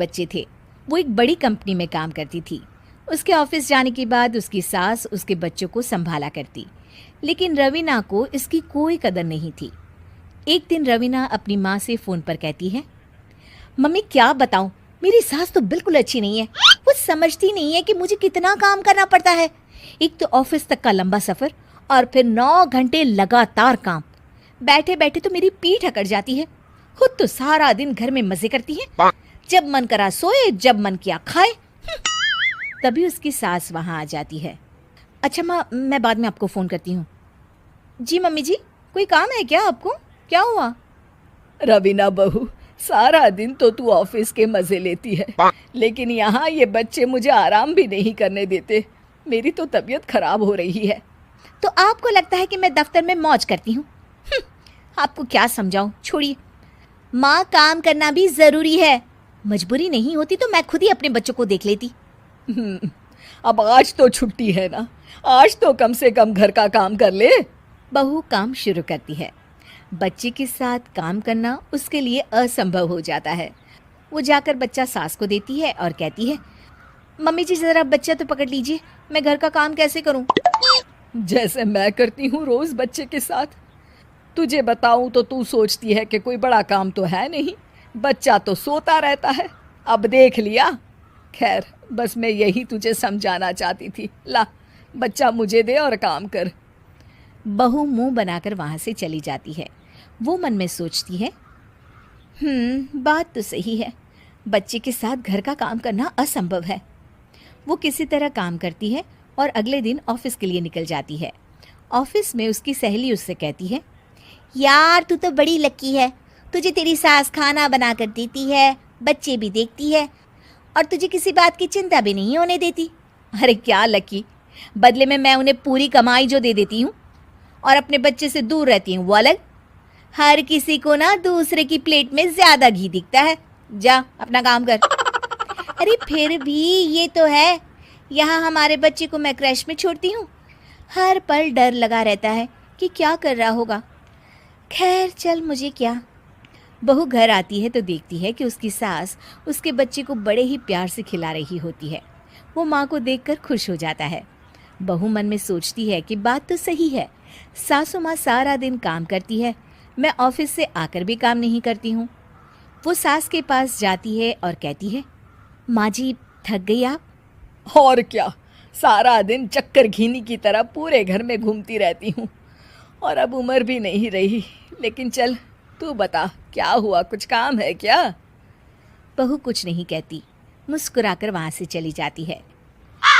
बच्चे थे। वो एक बड़ी कंपनी में काम करती थी। उसके ऑफिस जाने के बाद उसकी सास उसके बच्चों को संभाला करती, लेकिन रवीना को इसकी कोई कदर नहीं थी। एक दिन रवीना अपनी माँ से फ़ोन पर कहती है, मम्मी क्या बताऊं, मेरी सास तो बिल्कुल अच्छी नहीं है। वो समझती नहीं है कि मुझे कितना काम करना पड़ता है। एक तो ऑफिस तक का लंबा सफ़र और फिर 9 घंटे लगातार काम। बैठे बैठे तो मेरी पीठ अकड़ जाती है। खुद तो सारा दिन घर में मजे करती है, जब मन करा सोए, जब मन किया खाए। तभी उसकी सास वहाँ आ जाती है। अच्छा माँ, मैं बाद में आपको फ़ोन करती हूँ। जी मम्मी जी, कोई काम है क्या आपको? क्या हुआ? रवीना बहू, सारा दिन तो तू ऑफिस के मजे लेती है, लेकिन यहाँ ये बच्चे मुझे आराम भी नहीं करने देते। मेरी तो तबीयत खराब हो रही है। तो आपको लगता है कि मैं दफ्तर में मौज करती हूँ? आपको क्या समझाऊं, छोड़िए। माँ, काम करना भी ज़रूरी है। मजबूरी नहीं होती तो मैं खुद ही अपने बच्चों को देख लेती। अब आज तो छुट्टी है ना, आज तो कम से कम घर का काम कर ले। बहू काम शुरू करती है। बच्चे के साथ काम करना उसके लिए असंभव हो जाता है। वो जाकर बच्चा सास को देती है और कहती है, मम्मी जी ज़रा बच्चा तो पकड़ लीजिए, मैं घर का काम कैसे करूं? जैसे मैं करती हूँ रोज बच्चे के साथ। तुझे बताऊं तो तू सोचती है कि कोई बड़ा काम तो है नहीं, बच्चा तो सोता रहता है। अब देख लिया। खैर, बस मैं यही तुझे समझाना चाहती थी। ला, बच्चा मुझे दे और काम कर। बहू मुंह बनाकर वहां से चली जाती है। वो मन में सोचती है, बात तो सही है, बच्चे के साथ घर का काम करना असंभव है। वो किसी तरह काम करती है और अगले दिन ऑफिस के लिए निकल जाती है। ऑफिस में उसकी सहेली उससे कहती है, यार तू तो बड़ी लकी है, तुझे तेरी सास खाना बना कर देती है, बच्चे भी देखती है और तुझे किसी बात की चिंता भी नहीं होने देती। अरे क्या लकी, बदले में मैं उन्हें पूरी कमाई जो दे देती हूँ और अपने बच्चे से दूर रहती हूँ वो अलग। हर किसी को ना दूसरे की प्लेट में ज्यादा घी दिखता है। जा अपना काम कर। अरे फिर भी ये तो है, यहाँ हमारे बच्चे को मैं क्रैश में छोड़ती हूँ, हर पल डर लगा रहता है कि क्या कर रहा होगा। खैर चल, मुझे क्या। बहू घर आती है तो देखती है कि उसकी सास उसके बच्चे को बड़े ही प्यार से खिला रही होती है। वो माँ को देखकर खुश हो जाता है। बहू मन में सोचती है कि बात तो सही है, सासू माँ सारा दिन काम करती है, मैं ऑफिस से आकर भी काम नहीं करती हूँ। वो सास के पास जाती है और कहती है, माँ जी थक गई आप? और क्या, सारा दिन चक्कर घीनी की तरह पूरे घर में घूमती रहती हूँ और अब उम्र भी नहीं रही। लेकिन चल तू बता, क्या हुआ, कुछ काम है क्या? बहू कुछ नहीं कहती, मुस्कुराकर वहाँ से चली जाती है।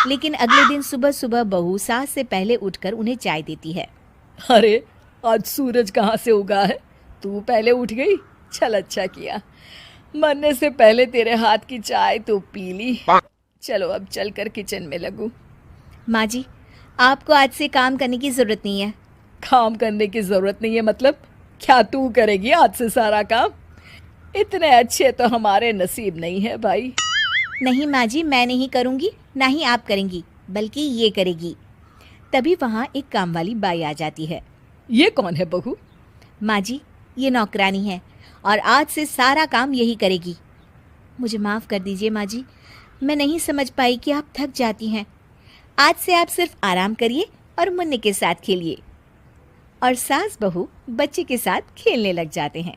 लेकिन अगले दिन सुबह सुबह बहू सास से पहले उठकर उन्हें चाय देती है। अरे आज सूरज कहाँ से उगा है, तू पहले उठ गई। चल अच्छा किया, मरने से पहले तेरे हाथ की चाय तो पी ली। चलो अब चलकर किचन में लगूं। माँ जी, आपको आज से काम करने की ज़रूरत नहीं है। काम करने की ज़रूरत नहीं है मतलब? क्या तू करेगी आज से सारा काम? इतने अच्छे तो हमारे नसीब नहीं है भाई। नहीं माँ जी, मैं नहीं करूँगी, ना ही आप करेंगी, बल्कि ये करेगी। तभी वहाँ एक काम वाली बाई आ जाती है। ये कौन है बहू? माँ जी, ये नौकरानी है और आज से सारा काम यही करेगी। मुझे माफ़ कर दीजिए माँ जी, मैं नहीं समझ पाई कि आप थक जाती हैं। आज से आप सिर्फ आराम करिए और मुन्ने के साथ खेलिए। और सास बहू बच्चे के साथ खेलने लग जाते हैं।